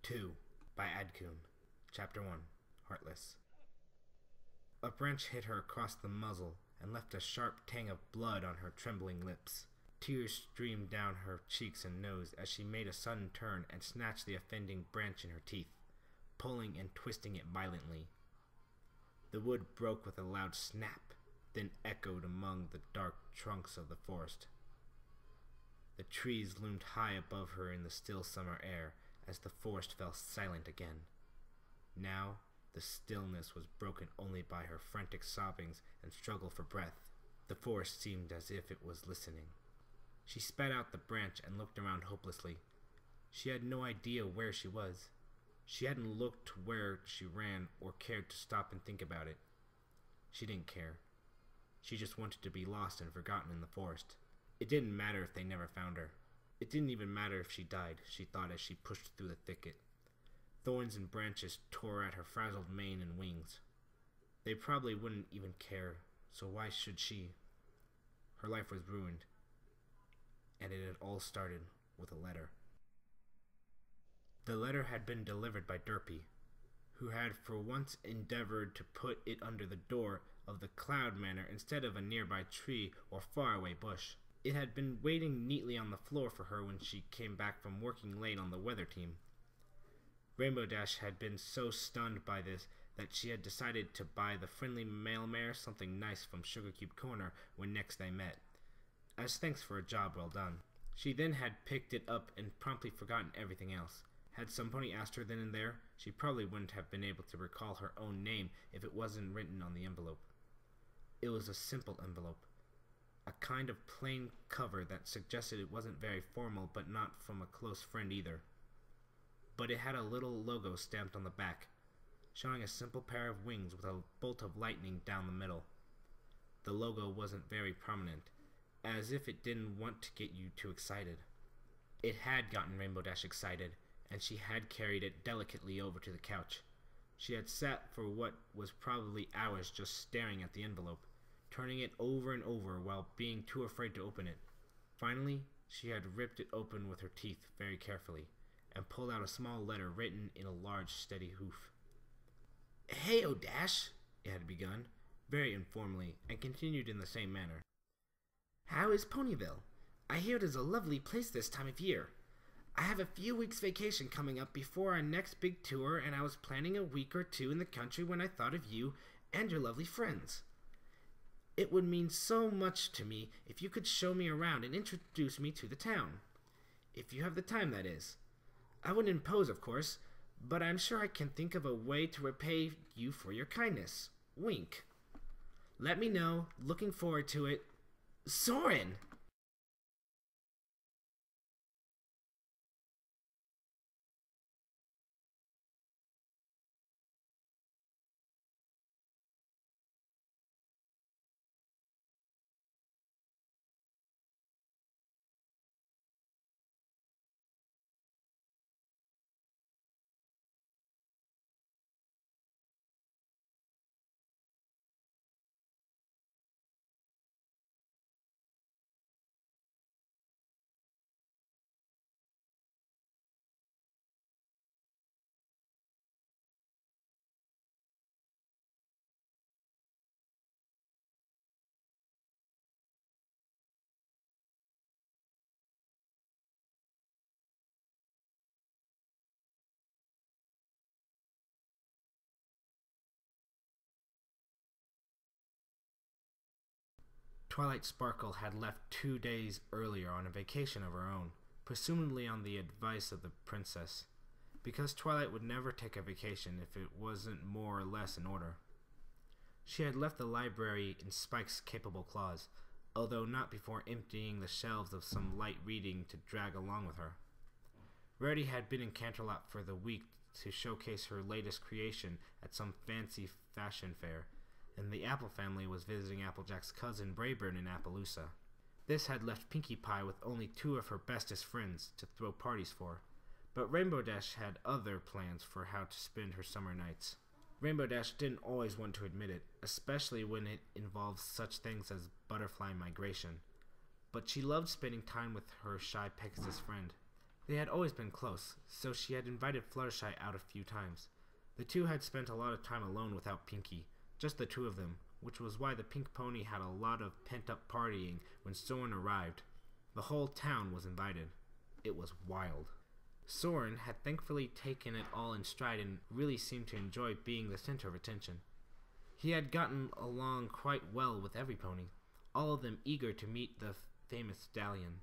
2 by Adkun. Chapter 1. Heartless. A branch hit her across the muzzle and left a sharp tang of blood on her trembling lips. Tears streamed down her cheeks and nose as she made a sudden turn and snatched the offending branch in her teeth, pulling and twisting it violently. The wood broke with a loud snap, then echoed among the dark trunks of the forest. The trees loomed high above her in the still summer air as the forest fell silent again. Now the stillness was broken only by her frantic sobbings and struggle for breath. The forest seemed as if it was listening. She spat out the branch and looked around hopelessly. She had no idea where she was. She hadn't looked where she ran or cared to stop and think about it. She didn't care. She just wanted to be lost and forgotten in the forest. It didn't matter if they never found her. It didn't even matter if she died, she thought as she pushed through the thicket. Thorns and branches tore at her frazzled mane and wings. They probably wouldn't even care, so why should she? Her life was ruined, and it had all started with a letter. The letter had been delivered by Derpy, who had for once endeavored to put it under the door of the Cloud Manor instead of a nearby tree or faraway bush. It had been waiting neatly on the floor for her when she came back from working late on the weather team. Rainbow Dash had been so stunned by this that she had decided to buy the friendly mail mare something nice from Sugarcube Corner when next they met, as thanks for a job well done. She then had picked it up and promptly forgotten everything else. Had somebody asked her then and there, she probably wouldn't have been able to recall her own name if it wasn't written on the envelope. It was a simple envelope, a kind of plain cover that suggested it wasn't very formal but not from a close friend either. But it had a little logo stamped on the back, showing a simple pair of wings with a bolt of lightning down the middle. The logo wasn't very prominent, as if it didn't want to get you too excited. It had gotten Rainbow Dash excited, and she had carried it delicately over to the couch. She had sat for what was probably hours just staring at the envelope, turning it over and over while being too afraid to open it. Finally, she had ripped it open with her teeth very carefully, and pulled out a small letter written in a large, steady hoof. "Hey-o, Dash," it had begun, very informally, and continued in the same manner. "How is Ponyville? I hear it is a lovely place this time of year. I have a few weeks' vacation coming up before our next big tour, and I was planning a week or two in the country when I thought of you and your lovely friends. It would mean so much to me if you could show me around and introduce me to the town. If you have the time, that is. I wouldn't impose, of course, but I'm sure I can think of a way to repay you for your kindness. Wink. Let me know. Looking forward to it. Saurin!" Twilight Sparkle had left 2 days earlier on a vacation of her own, presumably on the advice of the princess, because Twilight would never take a vacation if it wasn't more or less in order. She had left the library in Spike's capable claws, although not before emptying the shelves of some light reading to drag along with her. Rarity had been in Canterlot for the week to showcase her latest creation at some fancy fashion fair, and the Apple family was visiting Applejack's cousin Brayburn in Appaloosa. This had left Pinkie Pie with only 2 of her bestest friends to throw parties for, but Rainbow Dash had other plans for how to spend her summer nights. Rainbow Dash didn't always want to admit it, especially when it involved such things as butterfly migration, but she loved spending time with her shy Pegasus friend. They had always been close, so she had invited Fluttershy out a few times. The two had spent a lot of time alone without Pinkie, just the two of them, which was why the pink pony had a lot of pent-up partying when Saurin arrived. The whole town was invited. It was wild. Saurin had thankfully taken it all in stride and really seemed to enjoy being the center of attention. He had gotten along quite well with every pony, all of them eager to meet the famous stallion.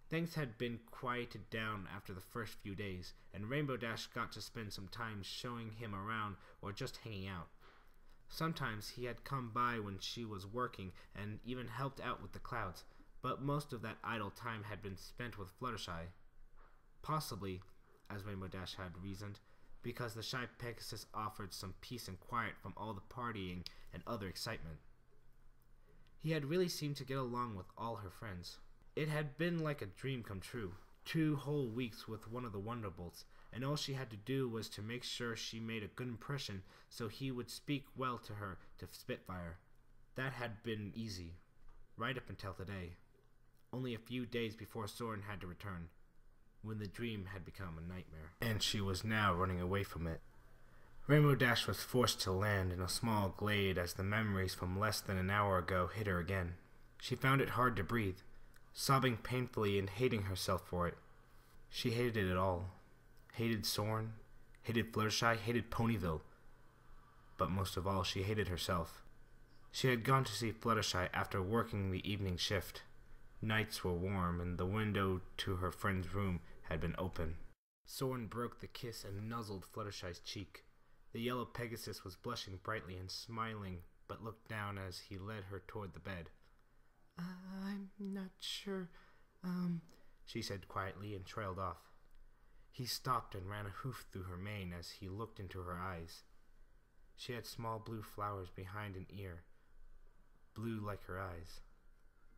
Things had been quieted down after the first few days, and Rainbow Dash got to spend some time showing him around or just hanging out. Sometimes he had come by when she was working and even helped out with the clouds, but most of that idle time had been spent with Fluttershy. Possibly, as Rainbow Dash had reasoned, because the shy Pegasus offered some peace and quiet from all the partying and other excitement. He had really seemed to get along with all her friends. It had been like a dream come true. 2 whole weeks with one of the Wonderbolts, and all she had to do was to make sure she made a good impression so he would speak well to her to Spitfire. That had been easy, right up until today, only a few days before Saurin had to return, when the dream had become a nightmare, and she was now running away from it. Rainbow Dash was forced to land in a small glade as the memories from less than an hour ago hit her again. She found it hard to breathe, sobbing painfully and hating herself for it. She hated it all. Hated Saurin, hated Fluttershy, hated Ponyville. But most of all, she hated herself. She had gone to see Fluttershy after working the evening shift. Nights were warm, and the window to her friend's room had been open. Saurin broke the kiss and nuzzled Fluttershy's cheek. The yellow Pegasus was blushing brightly and smiling, but looked down as he led her toward the bed. I'm not sure, she said quietly and trailed off. He stopped and ran a hoof through her mane as he looked into her eyes. She had small blue flowers behind an ear, blue like her eyes.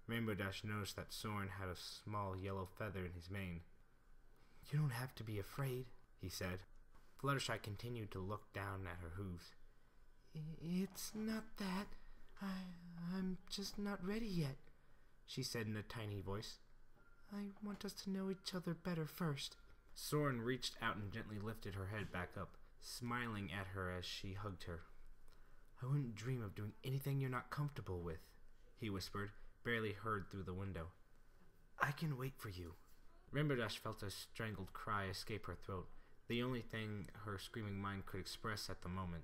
Rainbow Dash noticed that Saurin had a small yellow feather in his mane. You don't have to be afraid, he said. Fluttershy continued to look down at her hooves. It's not that. I'm just not ready yet, she said in a tiny voice. I want us to know each other better first. Saurin reached out and gently lifted her head back up, smiling at her as she hugged her. I wouldn't dream of doing anything you're not comfortable with, he whispered, barely heard through the window. I can wait for you. Rainbow Dash felt a strangled cry escape her throat, the only thing her screaming mind could express at the moment.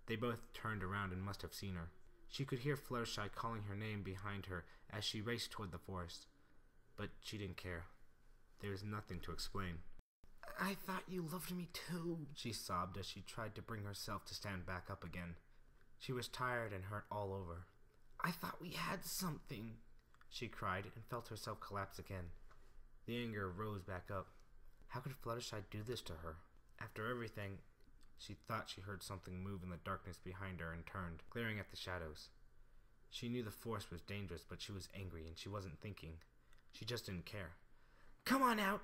They both turned around and must have seen her. She could hear Fluttershy calling her name behind her as she raced toward the forest. But she didn't care. There was nothing to explain. I thought you loved me too, she sobbed as she tried to bring herself to stand back up again. She was tired and hurt all over. I thought we had something, she cried and felt herself collapse again. The anger rose back up. How could Fluttershy do this to her? After everything, she thought she heard something move in the darkness behind her and turned, glaring at the shadows. She knew the forest was dangerous, but she was angry and she wasn't thinking. She just didn't care. Come on out!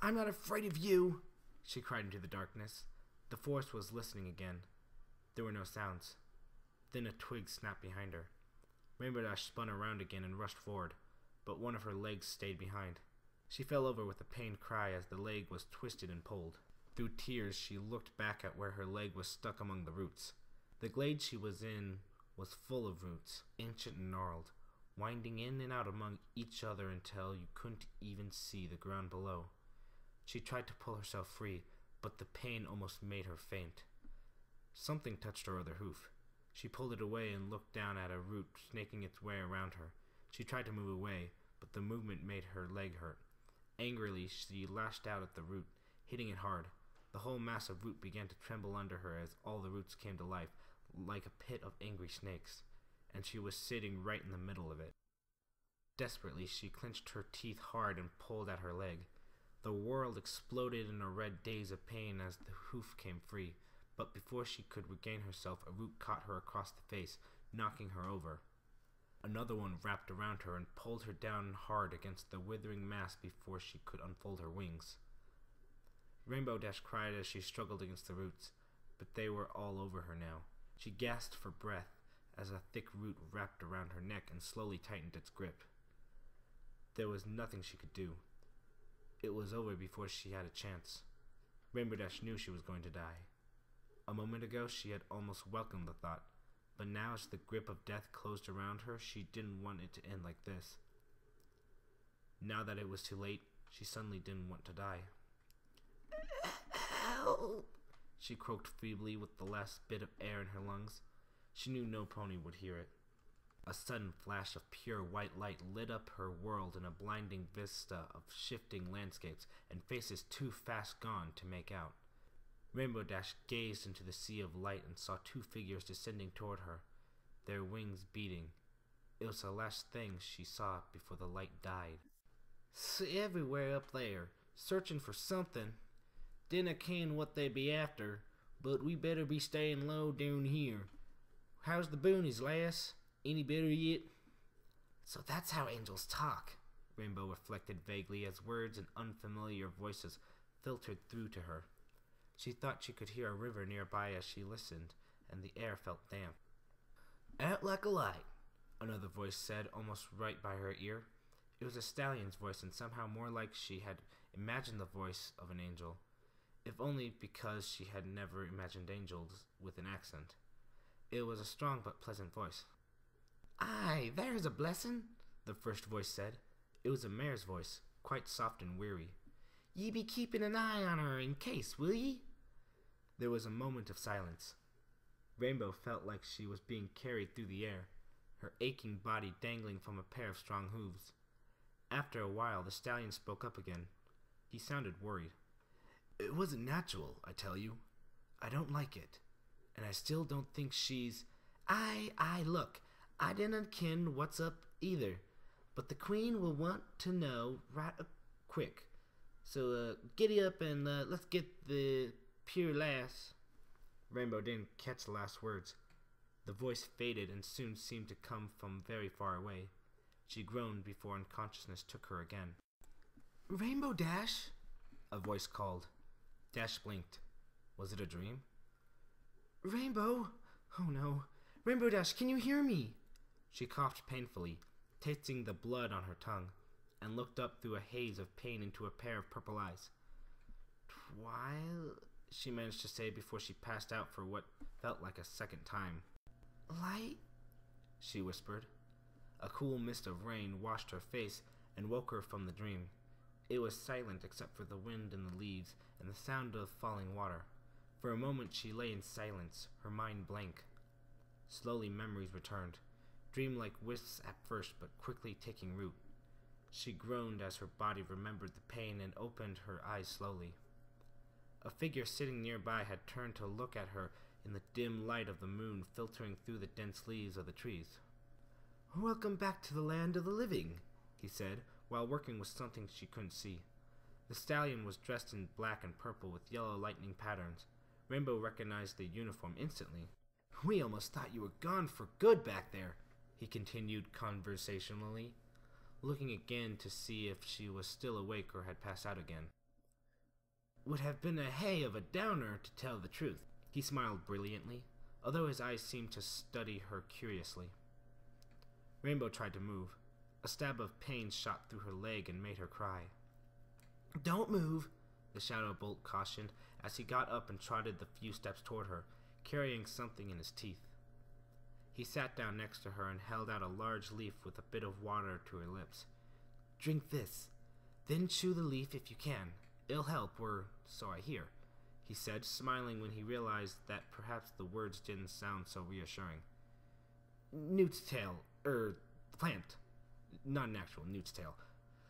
I'm not afraid of you! She cried into the darkness. The forest was listening again. There were no sounds. Then a twig snapped behind her. Rainbow Dash spun around again and rushed forward, but one of her legs stayed behind. She fell over with a pained cry as the leg was twisted and pulled. Through tears, she looked back at where her leg was stuck among the roots. The glade she was in was full of roots, ancient and gnarled, winding in and out among each other until you couldn't even see the ground below. She tried to pull herself free, but the pain almost made her faint. Something touched her other hoof. She pulled it away and looked down at a root snaking its way around her. She tried to move away, but the movement made her leg hurt. Angrily, she lashed out at the root, hitting it hard. The whole mass of root began to tremble under her as all the roots came to life, like a pit of angry snakes, and she was sitting right in the middle of it. Desperately, she clenched her teeth hard and pulled at her leg. The world exploded in a red daze of pain as the hoof came free, but before she could regain herself, a root caught her across the face, knocking her over. Another one wrapped around her and pulled her down hard against the withering mass before she could unfold her wings. Rainbow Dash cried as she struggled against the roots, but they were all over her now. She gasped for breath as a thick root wrapped around her neck and slowly tightened its grip. There was nothing she could do. It was over before she had a chance. Rainbow Dash knew she was going to die. A moment ago, she had almost welcomed the thought, but now as the grip of death closed around her, she didn't want it to end like this. Now that it was too late, she suddenly didn't want to die. "Help!" she croaked feebly with the last bit of air in her lungs. She knew no pony would hear it. A sudden flash of pure white light lit up her world in a blinding vista of shifting landscapes and faces too fast gone to make out. Rainbow Dash gazed into the sea of light and saw two figures descending toward her, their wings beating. It was the last thing she saw before the light died. "Everywhere up there, searching for something. Dinna ken what they be after, but we better be staying low down here. How's the boonies, lass? Any better yet?" So that's how angels talk, Rainbow reflected vaguely as words and unfamiliar voices filtered through to her. She thought she could hear a river nearby as she listened, and the air felt damp. "Out like a light," another voice said, almost right by her ear. It was a stallion's voice, and somehow more like she had imagined the voice of an angel, if only because she had never imagined angels with an accent. It was a strong but pleasant voice. "Aye, there's a blessing," the first voice said. It was a mare's voice, quite soft and weary. "Ye be keeping an eye on her in case, will ye?" There was a moment of silence. Rainbow felt like she was being carried through the air, her aching body dangling from a pair of strong hooves. After a while, the stallion spoke up again. He sounded worried. "It wasn't natural, I tell you. I don't like it. And I still don't think she's—" Aye, look, I dinna ken what's up either, but the Queen will want to know right quick. So giddy up and let's get the pure lass." Rainbow didn't catch the last words. The voice faded and soon seemed to come from very far away. She groaned before unconsciousness took her again. "Rainbow Dash," a voice called. Dash blinked. Was it a dream? "Rainbow! Oh no. Rainbow Dash, can you hear me?" She coughed painfully, tasting the blood on her tongue, and looked up through a haze of pain into a pair of purple eyes. "Twilight," she managed to say before she passed out for what felt like a second time. "Light," she whispered. A cool mist of rain washed her face and woke her from the dream. It was silent except for the wind in the leaves and the sound of falling water. For a moment she lay in silence, her mind blank. Slowly memories returned, dream-like wisps at first but quickly taking root. She groaned as her body remembered the pain and opened her eyes slowly. A figure sitting nearby had turned to look at her in the dim light of the moon filtering through the dense leaves of the trees. "Welcome back to the land of the living," he said, while working with something she couldn't see. The stallion was dressed in black and purple with yellow lightning patterns. Rainbow recognized the uniform instantly. "We almost thought you were gone for good back there," he continued conversationally, looking again to see if she was still awake or had passed out again. "Would have been a hay of a downer, to tell the truth." He smiled brilliantly, although his eyes seemed to study her curiously. Rainbow tried to move. A stab of pain shot through her leg and made her cry. "Don't move," the shadow bolt cautioned as he got up and trotted the few steps toward her, carrying something in his teeth. He sat down next to her and held out a large leaf with a bit of water to her lips. "Drink this, then chew the leaf if you can. It'll help, or so I hear," he said, smiling when he realized that perhaps the words didn't sound so reassuring. "Newt's tail, plant. Not an actual newt's tail.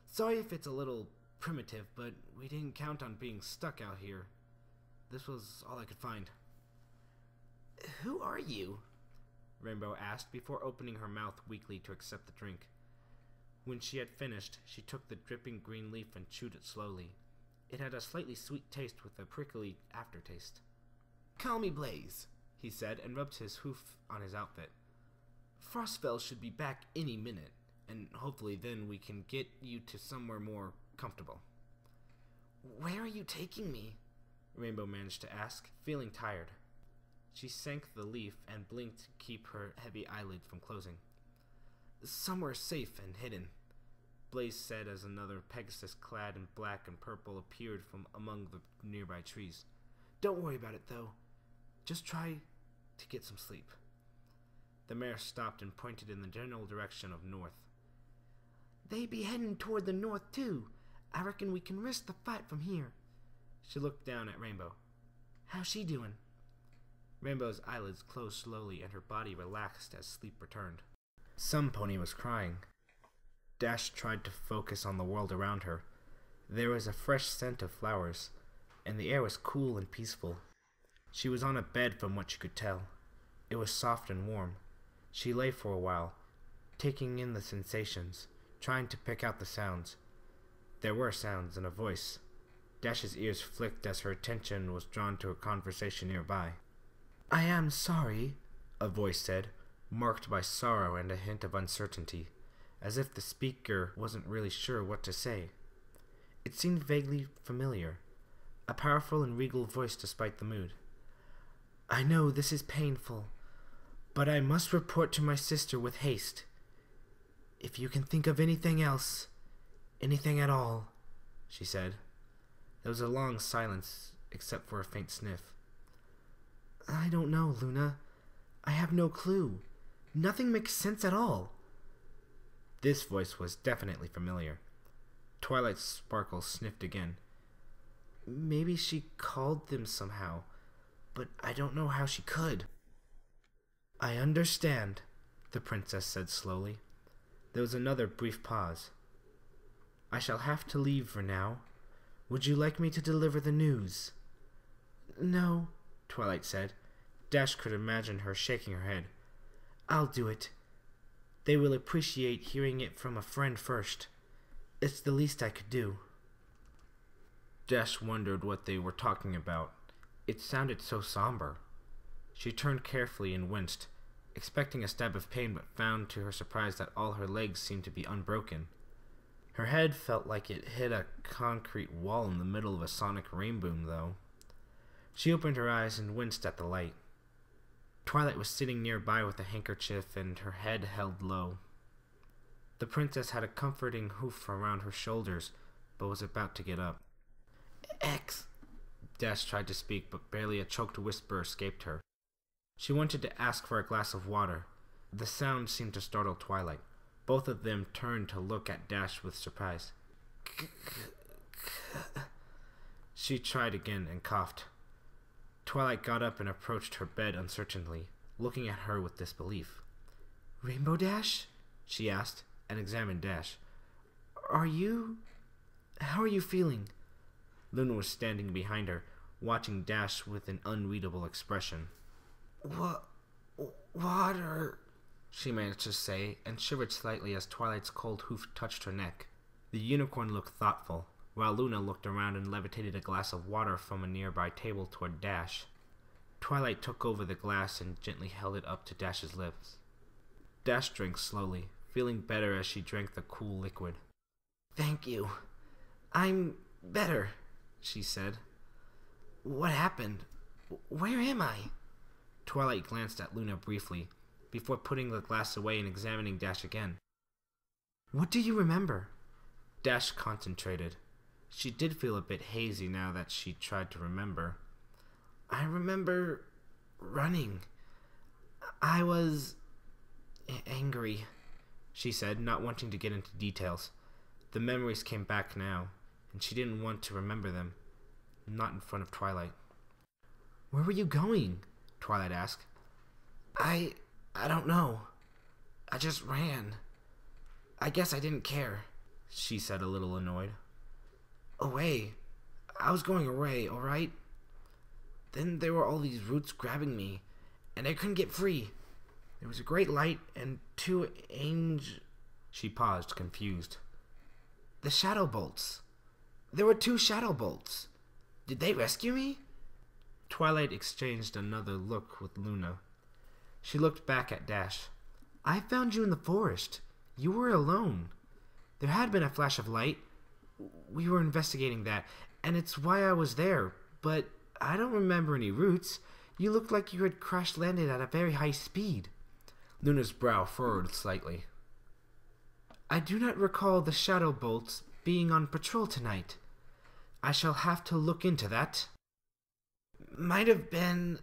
Sorry if it's a little primitive, but we didn't count on being stuck out here. This was all I could find." "Who are you?" Rainbow asked before opening her mouth weakly to accept the drink. When she had finished, she took the dripping green leaf and chewed it slowly. It had a slightly sweet taste with a prickly aftertaste. "Call me Blaze," he said, and rubbed his hoof on his outfit. "Frostfell should be back any minute, and hopefully then we can get you to somewhere more comfortable." "Where are you taking me?" Rainbow managed to ask, feeling tired. She sank the leaf and blinked to keep her heavy eyelids from closing. "Somewhere safe and hidden. Blaze said as another Pegasus clad in black and purple appeared from among the nearby trees. "Don't worry about it, though. Just try to get some sleep." The mare stopped and pointed in the general direction of north. "They be heading toward the north, too. I reckon we can risk the fight from here." She looked down at Rainbow. "How's she doing?" Rainbow's eyelids closed slowly and her body relaxed as sleep returned. Some pony was crying. Dash tried to focus on the world around her. There was a fresh scent of flowers, and the air was cool and peaceful. She was on a bed from what she could tell. It was soft and warm. She lay for a while, taking in the sensations, trying to pick out the sounds. There were sounds and a voice. Dash's ears flicked as her attention was drawn to a conversation nearby. "I am sorry," a voice said, marked by sorrow and a hint of uncertainty, as if the speaker wasn't really sure what to say. It seemed vaguely familiar, a powerful and regal voice despite the mood. "I know this is painful, but I must report to my sister with haste. If you can think of anything else, anything at all," she said. There was a long silence, except for a faint sniff. "I don't know, Luna. I have no clue. Nothing makes sense at all." This voice was definitely familiar. Twilight Sparkle sniffed again. "Maybe she called them somehow, but I don't know how she could." "I understand," the princess said slowly. There was another brief pause. "I shall have to leave for now. Would you like me to deliver the news?" "No," Twilight said. Dash could imagine her shaking her head. "I'll do it. They will appreciate hearing it from a friend first. It's the least I could do." Dash wondered what they were talking about. It sounded so somber. She turned carefully and winced, expecting a stab of pain, but found to her surprise that all her legs seemed to be unbroken. Her head felt like it hit a concrete wall in the middle of a sonic rainbow, though. She opened her eyes and winced at the light. Twilight was sitting nearby with a handkerchief and her head held low. The princess had a comforting hoof around her shoulders, but was about to get up. "X!" Dash tried to speak, but barely a choked whisper escaped her. She wanted to ask for a glass of water. The sound seemed to startle Twilight. Both of them turned to look at Dash with surprise. She tried again and coughed. Twilight got up and approached her bed uncertainly, looking at her with disbelief. "Rainbow Dash?" she asked, and examined Dash. How are you feeling?" Luna was standing behind her, watching Dash with an unreadable expression. Water," she managed to say, and shivered slightly as Twilight's cold hoof touched her neck. The unicorn looked thoughtful, while Luna looked around and levitated a glass of water from a nearby table toward Dash. Twilight took over the glass and gently held it up to Dash's lips. Dash drank slowly, feeling better as she drank the cool liquid. "Thank you. I'm better," she said. "What happened? Where am I?" Twilight glanced at Luna briefly, before putting the glass away and examining Dash again. "What do you remember?" Dash concentrated. She did feel a bit hazy now that she tried to remember. "I remember running. I was angry," she said, not wanting to get into details. The memories came back now, and she didn't want to remember them. Not in front of Twilight. "Where were you going?" Twilight asked. I don't know. I just ran. I guess I didn't care," she said, a little annoyed. "Away. I was going away, all right? Then there were all these roots grabbing me, and I couldn't get free. There was a great light and two She paused, confused. "The shadow bolts. There were 2 shadow bolts. Did they rescue me?" Twilight exchanged another look with Luna. She looked back at Dash. "I found you in the forest. You were alone. There had been a flash of light. We were investigating that, and it's why I was there, but I don't remember any roots. You looked like you had crash-landed at a very high speed." Luna's brow furrowed slightly. I do not recall the shadow bolts being on patrol tonight. I shall have to look into that. Might have been...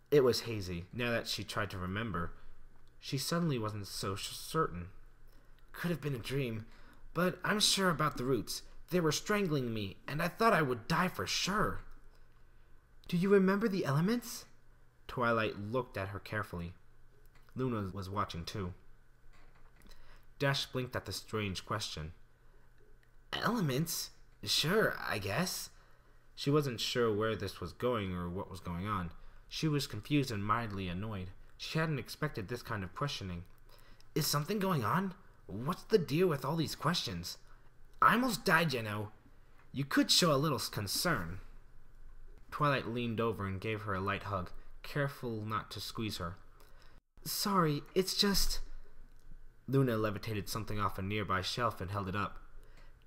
It was hazy. Now that she tried to remember, she suddenly wasn't so certain. Could have been a dream, but I'm sure about the roots. They were strangling me, and I thought I would die for sure. Do you remember the elements? Twilight looked at her carefully. Luna was watching too. Dash blinked at the strange question. Elements? Sure, I guess. She wasn't sure where this was going or what was going on. She was confused and mildly annoyed. She hadn't expected this kind of questioning. Is something going on? What's the deal with all these questions? I almost died, you know. You could show a little concern. Twilight leaned over and gave her a light hug, careful not to squeeze her. Sorry, it's just... Luna levitated something off a nearby shelf and held it up.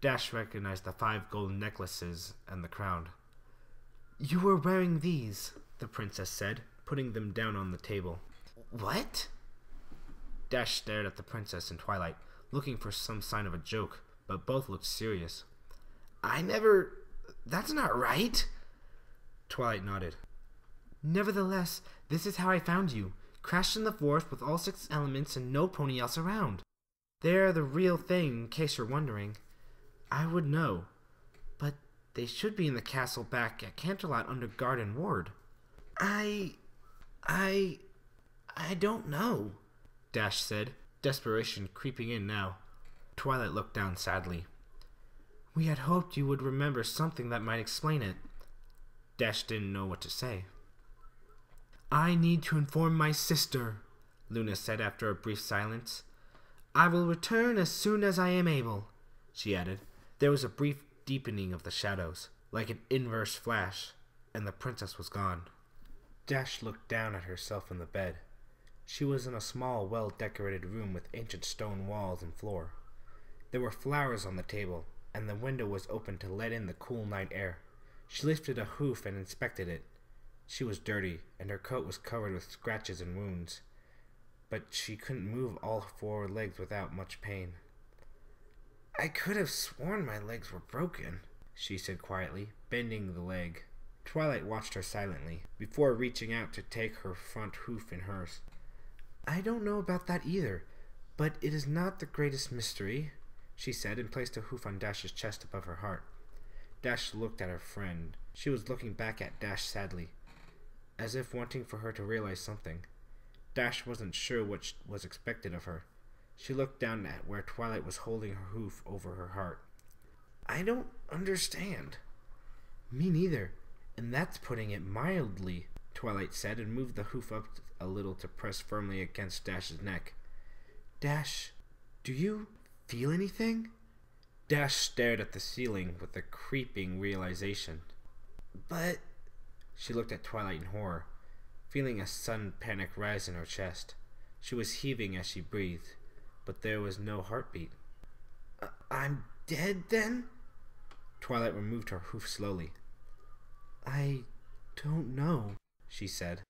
Dash recognized the 5 gold necklaces and the crown. You were wearing these, the princess said, putting them down on the table. What? Dash stared at the princess and Twilight, looking for some sign of a joke, but both looked serious. That's not right. Twilight nodded. Nevertheless, this is how I found you. Crashed in the forest with all 6 elements and no pony else around. They are the real thing, in case you're wondering. I would know. But they should be in the castle back at Canterlot under guard and ward. I don't know, Dash said, desperation creeping in now. Twilight looked down sadly. We had hoped you would remember something that might explain it. Dash didn't know what to say. I need to inform my sister, Luna said after a brief silence. I will return as soon as I am able, she added. There was a brief deepening of the shadows, like an inverse flash, and the princess was gone. Dash looked down at herself in the bed. She was in a small, well-decorated room with ancient stone walls and floor. There were flowers on the table, and the window was open to let in the cool night air. She lifted a hoof and inspected it. She was dirty, and her coat was covered with scratches and wounds, but she couldn't move all 4 legs without much pain. I could have sworn my legs were broken, she said quietly, bending the leg. Twilight watched her silently, before reaching out to take her front hoof in hers. I don't know about that either, but it is not the greatest mystery, she said, and placed a hoof on Dash's chest above her heart. Dash looked at her friend. She was looking back at Dash sadly, as if wanting for her to realize something. Dash wasn't sure what was expected of her. She looked down at where Twilight was holding her hoof over her heart. I don't understand. Me neither, and that's putting it mildly, Twilight said, and moved the hoof up a little to press firmly against Dash's neck. Dash, do you feel anything? Dash stared at the ceiling with a creeping realization. But... She looked at Twilight in horror, feeling a sudden panic rise in her chest. She was heaving as she breathed, but there was no heartbeat. I'm dead, then? Twilight removed her hoof slowly. I don't know, she said.